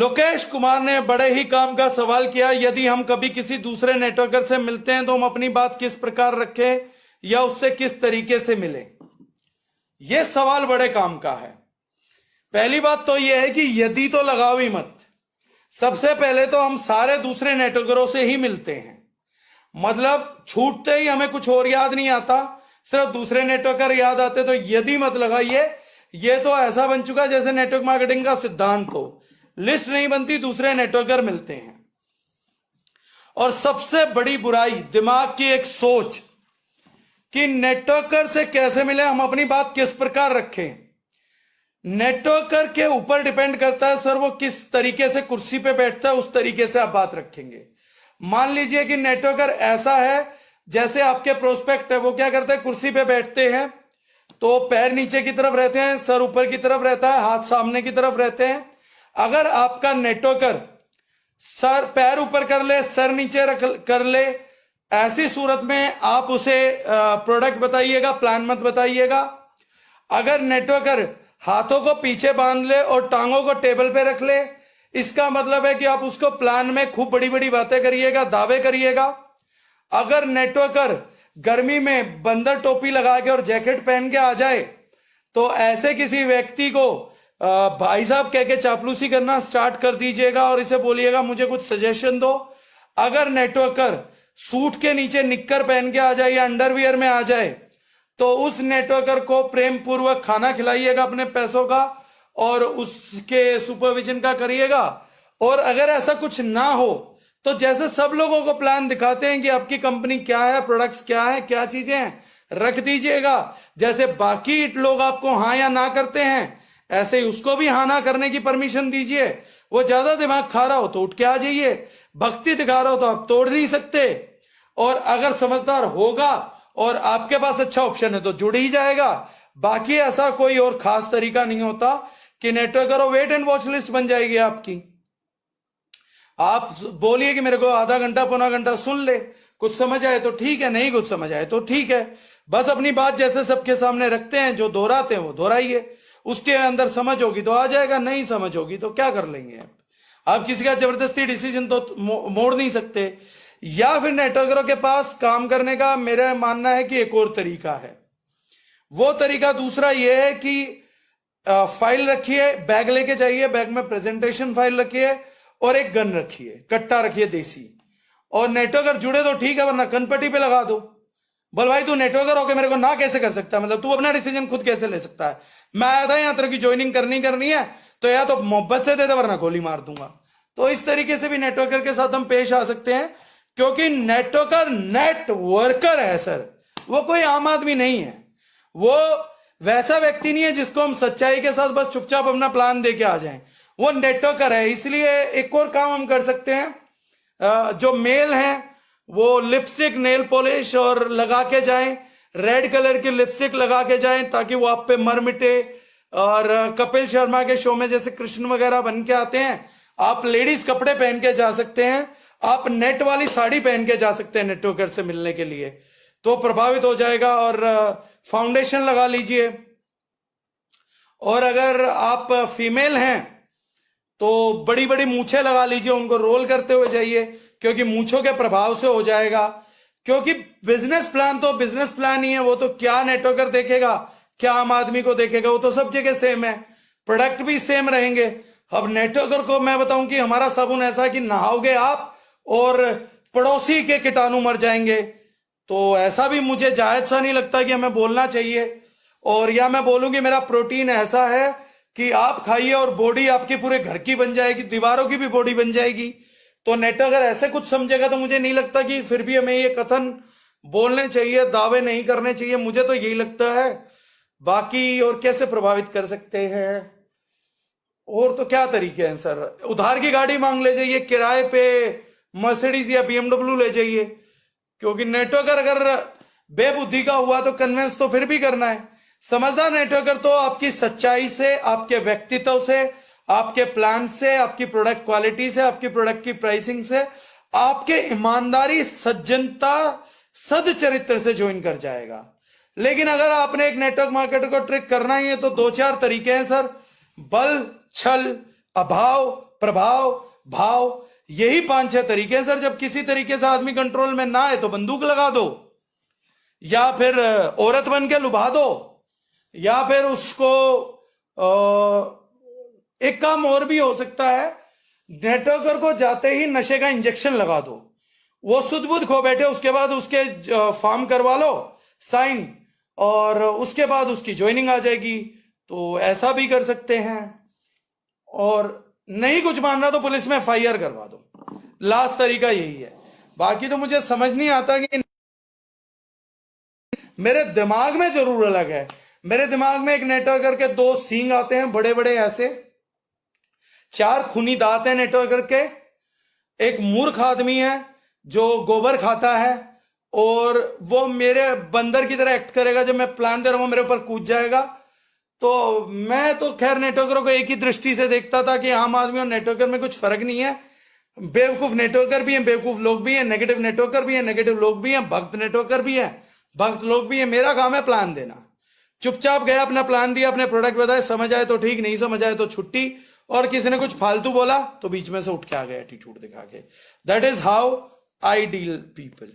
लोकेश कुमार ने बड़े ही काम का सवाल किया, यदि हम कभी किसी दूसरे नेटवर्कर से मिलते हैं तो हम अपनी बात किस प्रकार रखें या उससे किस तरीके से मिलें। यह सवाल बड़े काम का है। पहली बात तो यह है कि यदि तो लगाओ ही मत। सबसे पहले तो हम सारे दूसरे नेटवर्करों से ही मिलते हैं, मतलब छूटते ही हमें कुछ और याद नहीं आता, सिर्फ दूसरे नेटवर्कर याद आते, तो यदि मत लगाइए। यह तो ऐसा बन चुका जैसे नेटवर्क मार्केटिंग का सिद्धांत हो, लिस्ट नहीं बनती, दूसरे नेटवर्कर मिलते हैं। और सबसे बड़ी बुराई दिमाग की एक सोच कि नेटवर्कर से कैसे मिले, हम अपनी बात किस प्रकार रखें। नेटवर्कर के ऊपर डिपेंड करता है सर वो किस तरीके से कुर्सी पे बैठता है, उस तरीके से आप बात रखेंगे। मान लीजिए कि नेटवर्कर ऐसा है जैसे आपके प्रोस्पेक्ट है, वो क्या करते हैं, कुर्सी पे बैठते हैं तो पैर नीचे की तरफ रहते हैं, सर ऊपर की तरफ रहता है, हाथ सामने की तरफ रहते हैं। अगर आपका नेटवर्कर सर पैर ऊपर कर ले, सर नीचे कर ले, ऐसी सूरत में आप उसे प्रोडक्ट बताइएगा, प्लान मत बताइएगा। अगर नेटवर्कर हाथों को पीछे बांध ले और टांगों को टेबल पे रख ले, इसका मतलब है कि आप उसको प्लान में खूब बड़ी बड़ी बातें करिएगा, दावे करिएगा। अगर नेटवर्कर गर्मी में बंदर टोपी लगा के और जैकेट पहन के आ जाए तो ऐसे किसी व्यक्ति को भाई साहब कह के चापलूसी करना स्टार्ट कर दीजिएगा और इसे बोलिएगा मुझे कुछ सजेशन दो। अगर नेटवर्कर सूट के नीचे निक्कर पहन के आ जाए या अंडरवियर में आ जाए तो उस नेटवर्कर को प्रेम पूर्वक खाना खिलाइएगा अपने पैसों का और उसके सुपरविजन का करिएगा। और अगर ऐसा कुछ ना हो तो जैसे सब लोगों को प्लान दिखाते हैं कि आपकी कंपनी क्या है, प्रोडक्ट्स क्या है, क्या चीजें हैं, रख दीजिएगा। जैसे बाकी लोग आपको हाँ या ना करते हैं, ऐसे ही उसको भी हाँ ना करने की परमिशन दीजिए। वो ज्यादा दिमाग खा रहा हो तो उठ के आ जाइए, भक्ति दिखा रहा हो तो आप तोड़ नहीं सकते। और अगर समझदार होगा और आपके पास अच्छा ऑप्शन है तो जुड़ ही जाएगा। बाकी ऐसा कोई और खास तरीका नहीं होता कि नेटवर्कर और वेट एंड वॉच लिस्ट बन जाएगी आपकी। आप बोलिए कि मेरे को आधा घंटा पौना घंटा सुन ले, कुछ समझ आए तो ठीक है, नहीं कुछ समझ आए तो ठीक है। बस अपनी बात जैसे सबके सामने रखते हैं, जो दोहराते हैं वो दोहराइए, उसके अंदर समझ होगी तो आ जाएगा, नहीं समझ होगी तो क्या कर लेंगे आप किसी का जबरदस्ती डिसीजन तो मोड़ नहीं सकते। या फिर नेटवर्करों के पास काम करने का मेरा मानना है कि एक और तरीका है। वो तरीका दूसरा ये है कि फाइल रखिए, बैग लेके जाइए, बैग में प्रेजेंटेशन फाइल रखिए और एक गन रखिए, कट्टा रखिए देसी। और नेटवर्कर जुड़े तो ठीक है, वरना कनपट्टी पे लगा दो। बोल भाई तू नेटवर्कर होके मेरे को ना कैसे कर सकता है, मतलब तू अपना डिसीजन खुद कैसे ले सकता है। मैं आया था यहाँ तेरे की ज्वाइनिंग करनी है तो या तो मोहब्बत से दे दे वरना गोली मार दूंगा। तो इस तरीके से भी नेटवर्कर के साथ हम पेश आ सकते हैं, क्योंकि नेटवर्कर नेटवर्कर है सर, वो कोई आम आदमी नहीं है। वो वैसा व्यक्ति नहीं है जिसको हम सच्चाई के साथ बस चुपचाप अपना प्लान दे के आ जाएं। वो नेटवर्कर है। इसलिए एक और काम हम कर सकते हैं, जो मेल हैं वो लिपस्टिक, नेल पॉलिश और लगा के जाएं, रेड कलर की लिपस्टिक लगा के जाएं ताकि वो आप पे मर मिटे। और कपिल शर्मा के शो में जैसे कृष्ण वगैरह बन के आते हैं, आप लेडीज कपड़े पहन के जा सकते हैं, आप नेट वाली साड़ी पहन के जा सकते हैं नेटवर्कर से मिलने के लिए, तो प्रभावित हो जाएगा। और फाउंडेशन लगा लीजिए। और अगर आप फीमेल हैं तो बड़ी बड़ी मूछें लगा लीजिए, उनको रोल करते हुए जाइए, क्योंकि मूछों के प्रभाव से हो जाएगा। क्योंकि बिजनेस प्लान तो बिजनेस प्लान ही है, वो तो क्या नेटवर्कर देखेगा, क्या आम आदमी को देखेगा, वो तो सब जगह सेम है, प्रोडक्ट भी सेम रहेंगे। अब नेटवर्कर को मैं बताऊं कि हमारा साबुन ऐसा है कि नहाओगे आप और पड़ोसी के कीटाणु मर जाएंगे, तो ऐसा भी मुझे जायज सा नहीं लगता कि हमें बोलना चाहिए। और या मैं बोलूंगी मेरा प्रोटीन ऐसा है कि आप खाइए और बॉडी आपकी पूरे घर की बन जाएगी, दीवारों की भी बॉडी बन जाएगी। तो नेटवर्कर ऐसे कुछ समझेगा तो मुझे नहीं लगता कि फिर भी हमें ये कथन बोलने चाहिए, दावे नहीं करने चाहिए, मुझे तो यही लगता है। बाकी और कैसे प्रभावित कर सकते हैं, और तो क्या तरीके हैं सर, उधार की गाड़ी मांग ले जाइए, किराए पे मर्सिडीज या BMW ले जाइए। क्योंकि नेटवर्कर अगर बेबुद्धि का हुआ तो कन्विंस तो फिर भी करना है। समझदार नेटवर्कर तो आपकी सच्चाई से, आपके व्यक्तित्व से, आपके प्लान से, आपकी प्रोडक्ट क्वालिटी से, आपकी प्रोडक्ट की प्राइसिंग से, आपके ईमानदारी, सज्जनता, सदचरित्र से ज्वाइन कर जाएगा। लेकिन अगर आपने एक नेटवर्क मार्केटर को ट्रिक करना ही है तो दो चार तरीके हैं सर, बल, छल, अभाव प्रभाव, भाव, यही 5-6 तरीके हैं सर। जब किसी तरीके से आदमी कंट्रोल में ना आए तो बंदूक लगा दो, या फिर औरत बन के लुभा दो, या फिर उसको एक काम और भी हो सकता है, नेटवर्कर को जाते ही नशे का इंजेक्शन लगा दो, वो सुध बुध खो बैठे, उसके बाद उसके फॉर्म करवा लो साइन, और उसके बाद उसकी ज्वाइनिंग आ जाएगी। तो ऐसा भी कर सकते हैं। और नहीं कुछ मान रहा तो पुलिस में FIR करवा दो। लास्ट तरीका यही है। बाकी तो मुझे समझ नहीं आता कि मेरे दिमाग में जरूर अलग है। मेरे दिमाग में एक नेटवर्कर के 2 सींग आते हैं बड़े बड़े ऐसे, 4 खूनी दांत हैं नेटवर्कर के, एक मूर्ख आदमी है जो गोबर खाता है, और वो मेरे बंदर की तरह एक्ट करेगा। जब मैं प्लान दे रहा हूं मेरे ऊपर कूद जाएगा। तो मैं तो खैर नेटवर्करों को एक ही दृष्टि से देखता था कि आम आदमी और नेटवर्कर में कुछ फर्क नहीं है। बेवकूफ नेटवर्कर भी हैं, बेवकूफ लोग भी हैं, नेगेटिव नेटवर्कर भी हैं, नेगेटिव लोग भी हैं, भक्त नेटवर्कर भी हैं, भक्त लोग भी हैं। मेरा काम है प्लान देना। चुपचाप गया, अपना प्लान दिया, अपने प्रोडक्ट बताए, समझ आए तो ठीक, नहीं समझ आए तो छुट्टी। और किसी ने कुछ फालतू बोला तो बीच में से उठ के आ गया एटीट्यूड दिखा के। That is how I deal people.